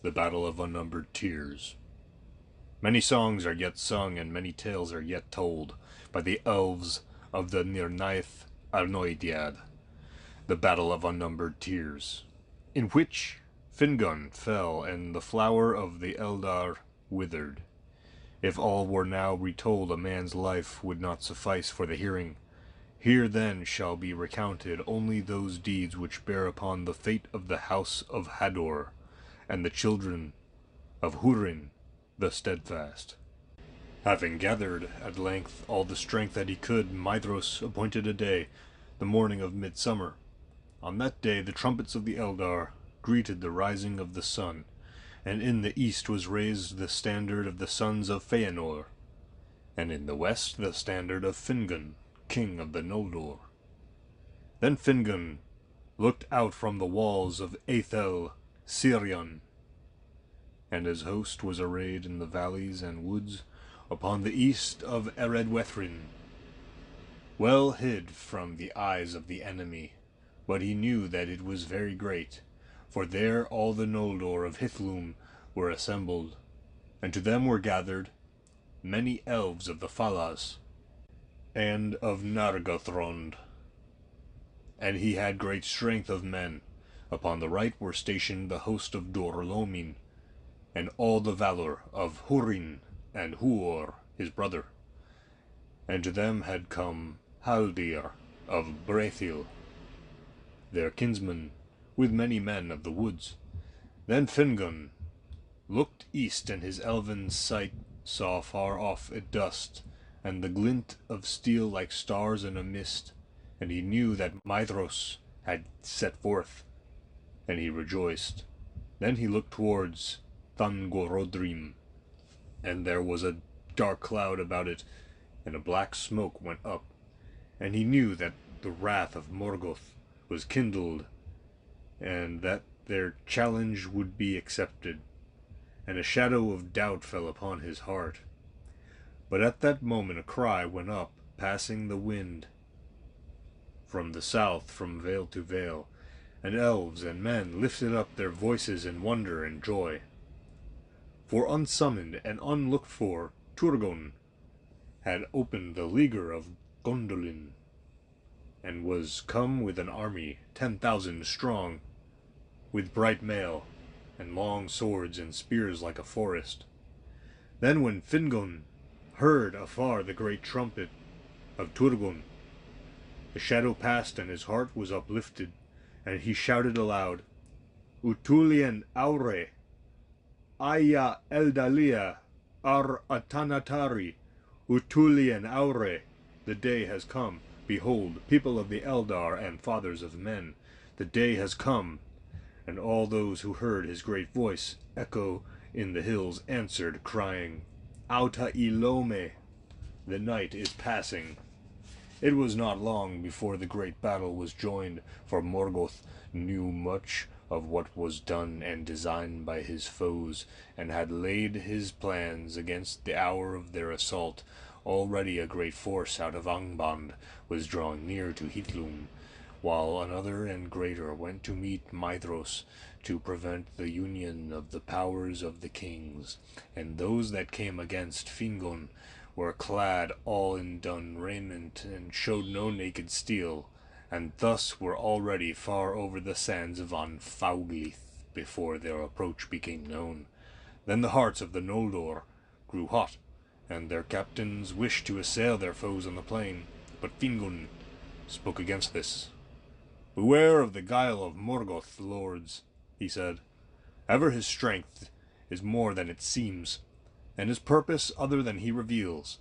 The Battle of Unnumbered Tears. Many songs are yet sung and many tales are yet told by the elves of the Nirnaeth Arnoediad, the Battle of Unnumbered Tears, in which Fingon fell and the flower of the Eldar withered. If all were now retold, a man's life would not suffice for the hearing. Here then shall be recounted only those deeds which bear upon the fate of the house of Hador, and the children of Húrin the steadfast. Having gathered at length all the strength that he could, Maedhros appointed a day, the morning of midsummer. On that day the trumpets of the Eldar greeted the rising of the sun, and in the east was raised the standard of the sons of Feanor, and in the west the standard of Fingon, king of the Noldor. Then Fingon looked out from the walls of Aethel Sirion, and his host was arrayed in the valleys and woods upon the east of Eredwethrin, well hid from the eyes of the enemy, but he knew that it was very great, for there all the Noldor of Hithlum were assembled, and to them were gathered many elves of the Falas, and of Nargothrond, and he had great strength of men. Upon the right were stationed the host of Dor-Lomin, and all the valor of Húrin and Huor his brother, and to them had come Haldir of Braethil, their kinsman, with many men of the woods. Then Fingon looked east, and his elven sight saw far off a dust, and the glint of steel like stars in a mist, and he knew that Maedhros had set forth, and he rejoiced. Then he looked towards Thangorodrim, and there was a dark cloud about it, and a black smoke went up, and he knew that the wrath of Morgoth was kindled, and that their challenge would be accepted, and a shadow of doubt fell upon his heart. But at that moment a cry went up, passing the wind, from the south, from vale to vale, and elves and men lifted up their voices in wonder and joy. For unsummoned and unlooked for, Turgon had opened the leaguer of Gondolin, and was come with an army 10,000 strong, with bright mail, and long swords and spears like a forest. Then when Fingon heard afar the great trumpet of Turgon, the shadow passed and his heart was uplifted, and he shouted aloud, Utulien aure, Aya eldalia, ar atanatari, Utulien aure, the day has come. Behold, people of the Eldar and fathers of men, the day has come. And all those who heard his great voice echo in the hills answered, crying, Auta ilome, the night is passing. It was not long before the great battle was joined, for Morgoth knew much of what was done and designed by his foes, and had laid his plans against the hour of their assault. Already a great force out of Angband was drawing near to Hithlum, while another and greater went to meet Maedhros to prevent the union of the powers of the kings. And those that came against Fingon were clad all in dun raiment, and showed no naked steel, and thus were already far over the sands of Anfauglith before their approach became known. Then the hearts of the Noldor grew hot, and their captains wished to assail their foes on the plain, but Fingon spoke against this. Beware of the guile of Morgoth, lords, he said. Ever his strength is more than it seems, and his purpose other than he reveals.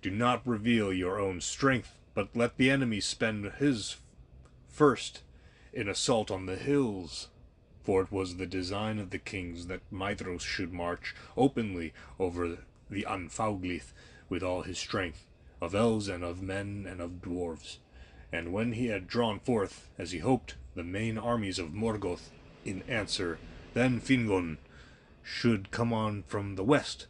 Do not reveal your own strength, but let the enemy spend his first in assault on the hills. For it was the design of the kings that Maedhros should march openly over the Anfauglith with all his strength, of elves and of men and of dwarves. And when he had drawn forth, as he hoped, the main armies of Morgoth in answer, then Fingon should come on from the west,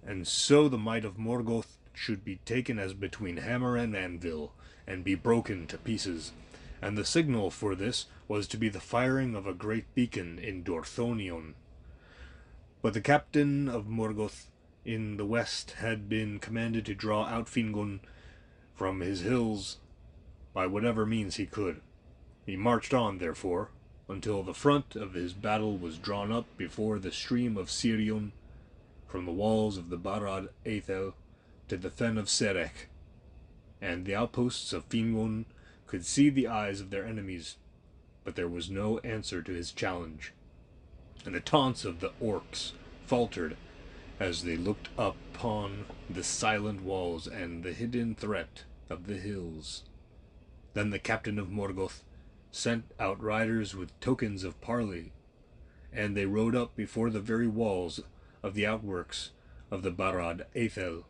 and so the might of Morgoth should be taken as between hammer and anvil, and be broken to pieces. And the signal for this was to be the firing of a great beacon in Dorthonion. But the captain of Morgoth in the west had been commanded to draw out Fingon from his hills by whatever means he could. He marched on, therefore, until the front of his battle was drawn up before the stream of Sirion, from the walls of the Barad Aethel to the fen of Serech, and the outposts of Fingon could see the eyes of their enemies, but there was no answer to his challenge, and the taunts of the orcs faltered as they looked upon the silent walls and the hidden threat of the hills. Then the captain of Morgoth sent out riders with tokens of parley, and they rode up before the very walls of the outworks of the Barad Aethel.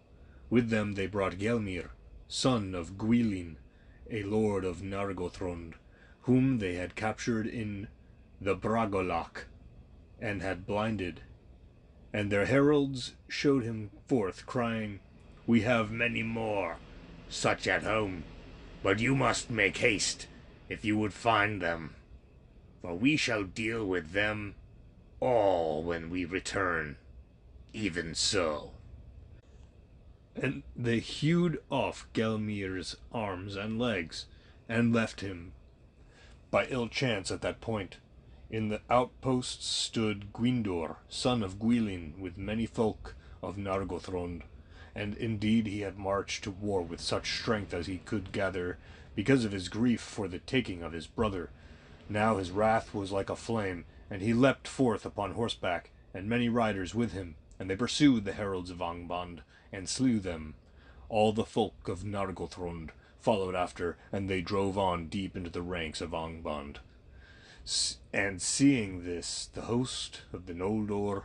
With them they brought Gelmir, son of Gwilin, a lord of Nargothrond, whom they had captured in the Bragolach, and had blinded. And their heralds showed him forth, crying, "We have many more, such at home, but you must make haste, if you would find them, for we shall deal with them all when we return, even so." And they hewed off Gelmir's arms and legs, and left him. By ill chance at that point, in the outposts stood Gwyndor, son of Gwilin, with many folk of Nargothrond, and indeed he had marched to war with such strength as he could gather, because of his grief for the taking of his brother. Now his wrath was like a flame, and he leapt forth upon horseback, and many riders with him, and they pursued the heralds of Angband, and slew them. All the folk of Nargothrond followed after, and they drove on deep into the ranks of Angband. And seeing this, the host of the Noldor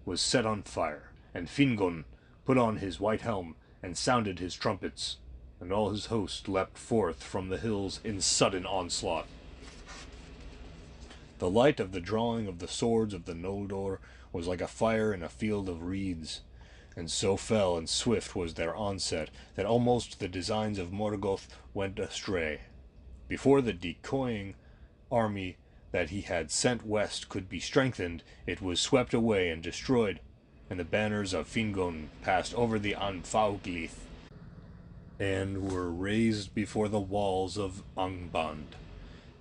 was set on fire, and Fingon put on his white helm, and sounded his trumpets, and all his host leapt forth from the hills in sudden onslaught. The light of the drawing of the swords of the Noldor was like a fire in a field of reeds, and so fell and swift was their onset that almost the designs of Morgoth went astray. Before the decoying army that he had sent west could be strengthened, it was swept away and destroyed, and the banners of Fingon passed over the Anfauglith, and were raised before the walls of Angband.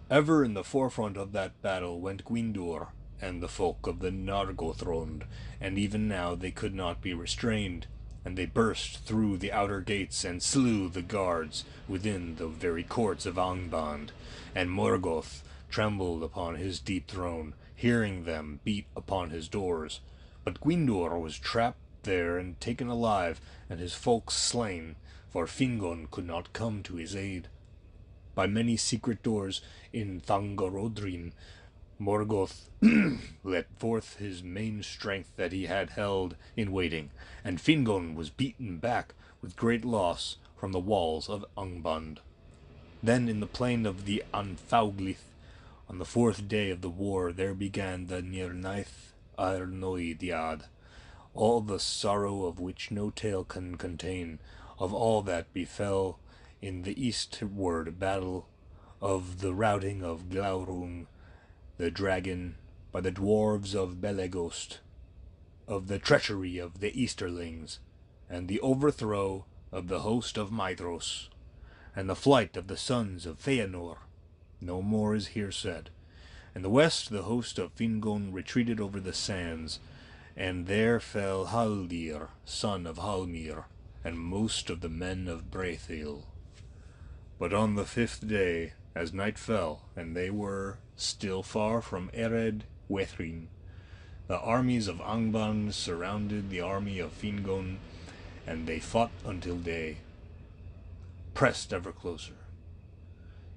Ever in the forefront of that battle went Gwyndor and the folk of the Nargothrond, and even now they could not be restrained, and they burst through the outer gates and slew the guards within the very courts of Angband, and Morgoth trembled upon his deep throne, hearing them beat upon his doors. But Gwyndor was trapped there and taken alive, and his folk slain, for Fingon could not come to his aid. By many secret doors in Thangorodrim, Morgoth let forth his main strength that he had held in waiting, and Fingon was beaten back with great loss from the walls of Angband. Then in the plain of the Anfauglith, on the 4th day of the war, there began the Nirnaeth Arnoediad, all the sorrow of which no tale can contain, of all that befell in the eastward battle, of the routing of Glaurung the dragon by the dwarves of Belegost, of the treachery of the Easterlings, and the overthrow of the host of Maedhros, and the flight of the sons of Feanor. No more is here said. In the west the host of Fingon retreated over the sands, and there fell Haldir, son of Halmir, and most of the men of Braethil. But on the 5th day, as night fell, and they were still far from Ered Wethrin, the armies of Angband surrounded the army of Fingon, and they fought until day, pressed ever closer.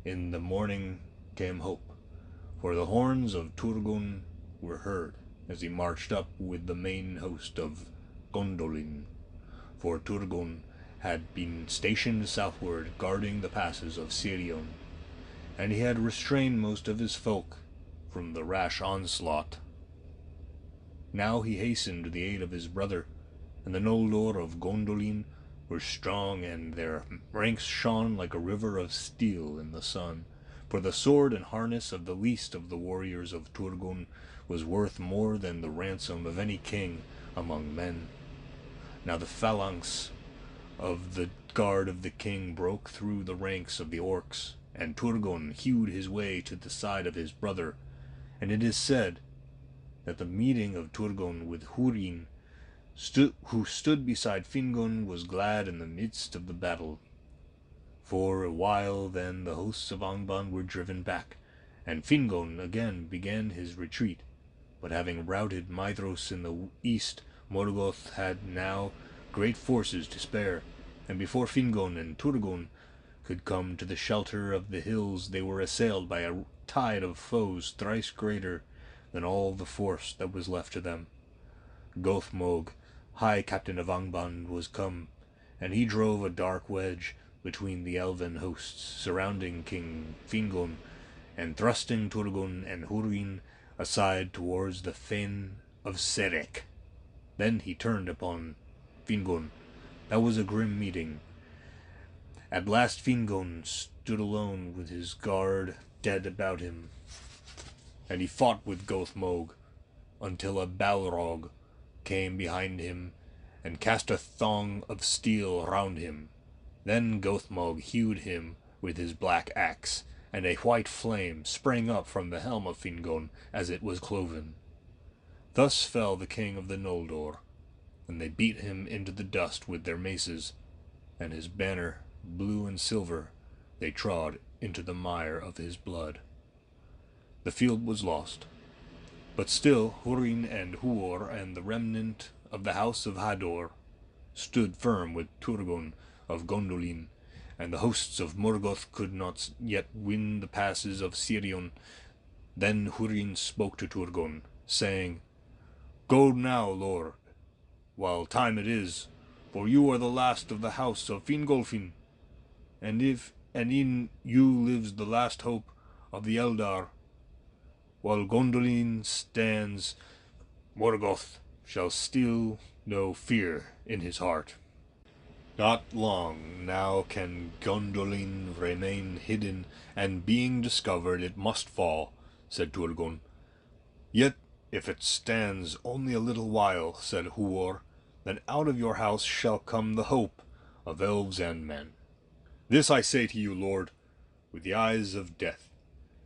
In the morning came hope, for the horns of Turgon were heard as he marched up with the main host of Gondolin, for Turgon had been stationed southward guarding the passes of Sirion, and he had restrained most of his folk from the rash onslaught. Now he hastened to the aid of his brother, and the Noldor of Gondolin were strong, and their ranks shone like a river of steel in the sun, for the sword and harness of the least of the warriors of Turgon was worth more than the ransom of any king among men. Now the phalanx of the guard of the king broke through the ranks of the orcs, and Turgon hewed his way to the side of his brother, and it is said that the meeting of Turgon with Húrin, who stood beside Fingon, was glad in the midst of the battle. For a while then the hosts of Angband were driven back, and Fingon again began his retreat. But having routed Maedhros in the east, Morgoth had now great forces to spare, and before Fingon and Turgon could come to the shelter of the hills, they were assailed by a tide of foes thrice greater than all the force that was left to them. Gothmog, high captain of Angband, was come, and he drove a dark wedge between the elven hosts surrounding King Fingon, and thrusting Turgon and Húrin aside towards the fen of Serek. Then he turned upon Fingon. That was a grim meeting. At last Fingon stood alone with his guard dead about him, and he fought with Gothmog until a Balrog came behind him and cast a thong of steel round him. Then Gothmog hewed him with his black axe, and a white flame sprang up from the helm of Fingon as it was cloven. Thus fell the king of the Noldor, and they beat him into the dust with their maces, and his banner, blue and silver, they trod into the mire of his blood. The field was lost, but still Húrin and Huor and the remnant of the house of Hador stood firm with Turgon of Gondolin, and the hosts of Morgoth could not yet win the passes of Sirion. Then Húrin spoke to Turgon, saying, "Go now, lord, while time it is, for you are the last of the house of Fingolfin, and in you lives the last hope of the Eldar. While Gondolin stands, Morgoth shall still know fear in his heart. Not long now can Gondolin remain hidden, and being discovered it must fall," said Turgon. "Yet if it stands only a little while," said Huor, "then out of your house shall come the hope of elves and men. This I say to you, lord, with the eyes of death,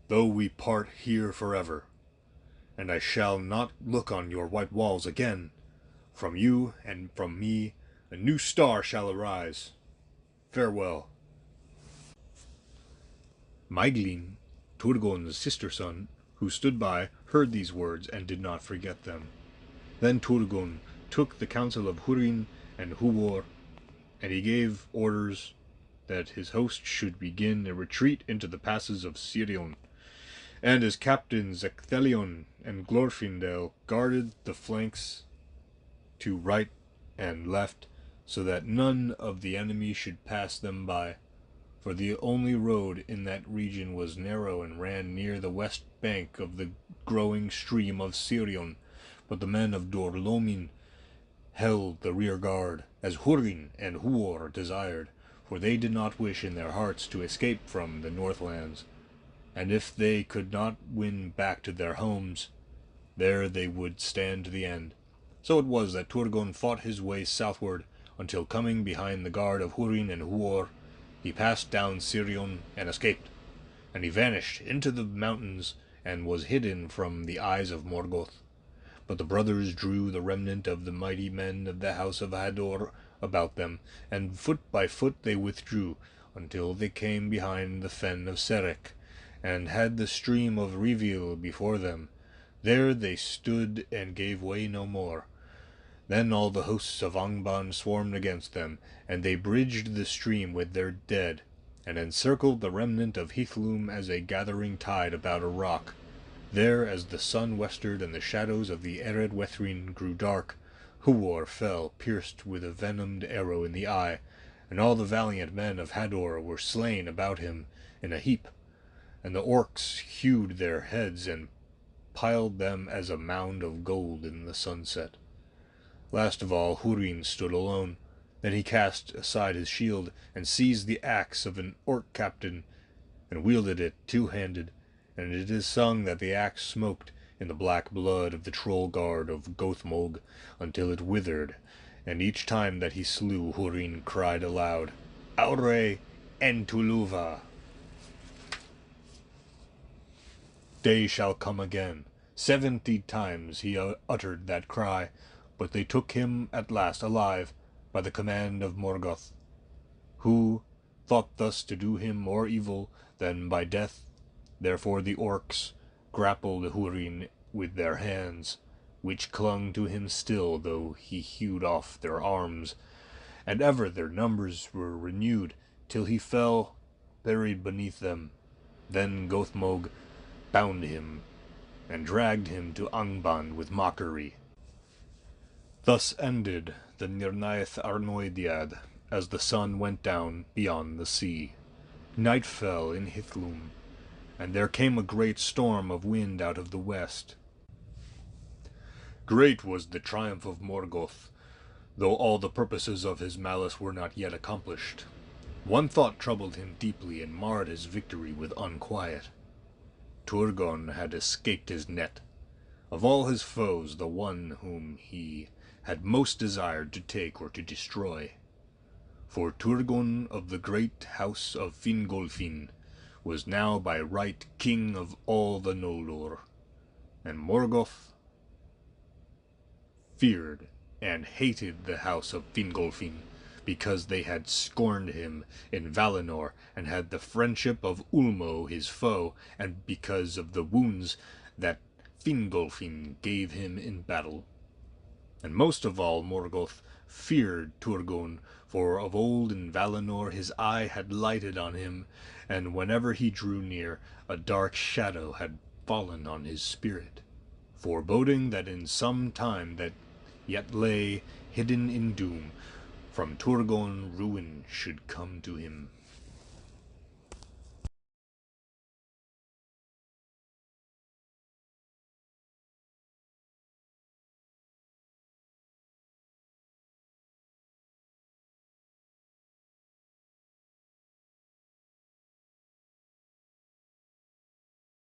though we part here forever, and I shall not look on your white walls again. From you and from me a new star shall arise. Farewell." Maeglin, Turgon's sister son, who stood by, heard these words and did not forget them. Then Turgon took the counsel of Húrin and Huor, and he gave orders that his host should begin a retreat into the passes of Sirion, and his captains Ecthelion and Glorfindel guarded the flanks to right and left, so that none of the enemy should pass them by, for the only road in that region was narrow and ran near the west bank of the growing stream of Sirion. But the men of Dorlomin held the rear guard, as Húrin and Huor desired, for they did not wish in their hearts to escape from the Northlands, and if they could not win back to their homes, there they would stand to the end. So it was that Turgon fought his way southward, until coming behind the guard of Húrin and Huor, he passed down Sirion and escaped, and he vanished into the mountains and was hidden from the eyes of Morgoth. But the brothers drew the remnant of the mighty men of the house of Hador about them, and foot by foot they withdrew, until they came behind the fen of Serek, and had the stream of Rivil before them. There they stood and gave way no more. Then all the hosts of Angband swarmed against them, and they bridged the stream with their dead, and encircled the remnant of Hithlum as a gathering tide about a rock. There, as the sun westered and the shadows of the Ered Wethrin grew dark, Huor fell, pierced with a venomed arrow in the eye, and all the valiant men of Hador were slain about him in a heap, and the orcs hewed their heads and piled them as a mound of gold in the sunset. Last of all, Húrin stood alone. Then he cast aside his shield, and seized the axe of an orc captain, and wielded it two-handed, and it is sung that the axe smoked in the black blood of the troll guard of Gothmog until it withered, and each time that he slew, Húrin cried aloud, Aure Entuluva! Day shall come again. 70 times he uttered that cry, but they took him at last alive by the command of Morgoth, who thought thus to do him more evil than by death. Therefore the orcs grappled Húrin with their hands, which clung to him still, though he hewed off their arms, and ever their numbers were renewed, till he fell buried beneath them. Then Gothmog bound him, and dragged him to Angband with mockery. Thus ended the Nirnaeth Arnoediad, as the sun went down beyond the sea. Night fell in Hithlum, and there came a great storm of wind out of the west. Great was the triumph of Morgoth, though all the purposes of his malice were not yet accomplished. One thought troubled him deeply and marred his victory with unquiet. Turgon had escaped his net. Of all his foes, the one whom he had most desired to take or to destroy. For Turgon of the great house of Fingolfin was now by right king of all the Noldor, and Morgoth feared and hated the house of Fingolfin, because they had scorned him in Valinor and had the friendship of Ulmo his foe, and because of the wounds that Fingolfin gave him in battle. And most of all Morgoth feared Turgon, for of old in Valinor his eye had lighted on him, and whenever he drew near, a dark shadow had fallen on his spirit, foreboding that in some time that yet lay hidden in doom, from Turgon ruin should come to him.